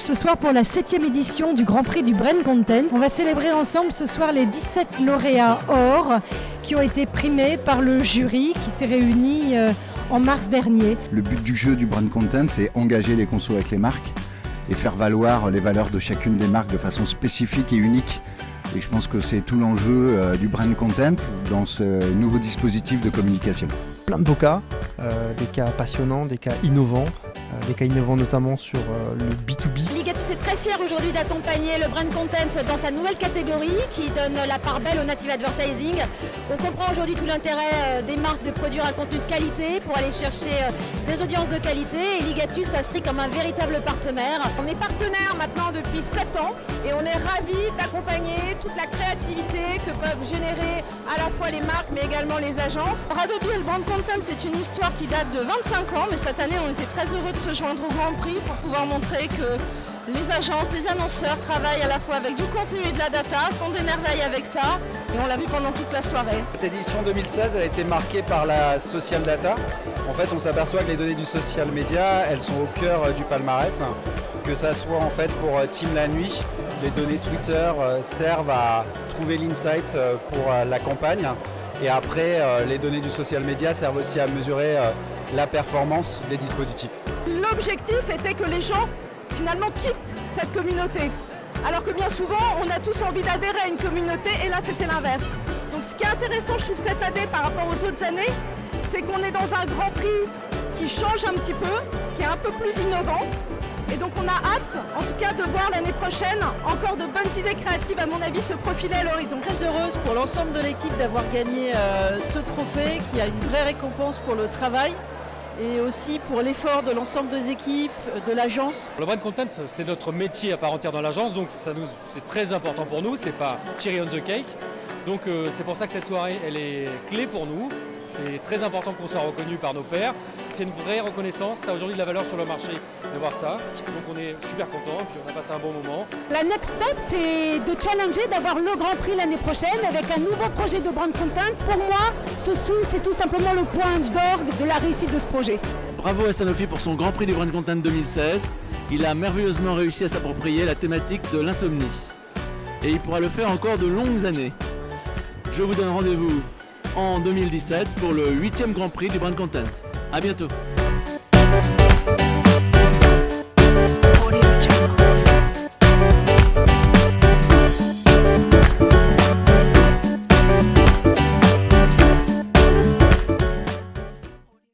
ce soir pour la 7e édition du Grand Prix du Brand Content. On va célébrer ensemble ce soir les 17 lauréats or qui ont été primés par le jury qui s'est réuni en mars dernier. Le but du jeu du Brand Content, c'est engager les consos avec les marques et faire valoir les valeurs de chacune des marques de façon spécifique et unique. Et je pense que c'est tout l'enjeu du Brand Content dans ce nouveau dispositif de communication. Plein de beaux cas, des cas passionnants, des cas innovants notamment sur le B2B. Ligatus est très fier aujourd'hui d'accompagner le Brand Content dans sa nouvelle catégorie qui donne la part belle au native advertising. On comprend aujourd'hui tout l'intérêt des marques de produire un contenu de qualité pour aller chercher des audiences de qualité et Ligatus s'inscrit comme un véritable partenaire. On est partenaire maintenant depuis 7 ans et on est ravis d'accompagner toute la créativité que peuvent générer à la fois les marques mais également les agences. Radobi et le Brand Content, c'est une histoire qui date de 25 ans, mais cette année on était très heureux de se joindre au Grand Prix pour pouvoir montrer que les agences, les annonceurs travaillent à la fois avec du contenu et de la data, font des merveilles avec ça et on l'a vu pendant toute la soirée. Cette édition 2016 elle a été marquée par la social data. En fait on s'aperçoit que les données du social media elles sont au cœur du palmarès, que ça soit en fait pour Team la nuit, les données Twitter servent à trouver l'insight pour la campagne et après les données du social media servent aussi à mesurer la performance des dispositifs. L'objectif était que les gens finalement quittent cette communauté. Alors que bien souvent, on a tous envie d'adhérer à une communauté et là c'était l'inverse. Donc ce qui est intéressant, je trouve, cette année par rapport aux autres années, c'est qu'on est dans un Grand Prix qui change un petit peu, qui est un peu plus innovant. Et donc on a hâte, en tout cas, de voir l'année prochaine encore de bonnes idées créatives, à mon avis, se profiler à l'horizon. Très heureuse pour l'ensemble de l'équipe d'avoir gagné ce trophée qui a une vraie récompense pour le travail et aussi pour l'effort de l'ensemble des équipes, de l'agence. Le Brand Content, c'est notre métier à part entière dans l'agence, donc c'est très important pour nous, c'est pas cherry on the cake. Donc c'est pour ça que cette soirée, elle est clé pour nous. C'est très important qu'on soit reconnu par nos pairs. C'est une vraie reconnaissance, ça a aujourd'hui de la valeur sur le marché de voir ça. Donc on est super contents, puis on a passé un bon moment. La next step, c'est de challenger, d'avoir le Grand Prix l'année prochaine avec un nouveau projet de Brand Content. Pour moi, ce Soon, c'est tout simplement le point d'orgue de la réussite de ce projet. Bravo à Sanofi pour son Grand Prix du Brand Content 2016. Il a merveilleusement réussi à s'approprier la thématique de l'insomnie. Et il pourra le faire encore de longues années. Je vous donne rendez-vous en 2017 pour le 8e Grand Prix du Brand Content. A bientôt.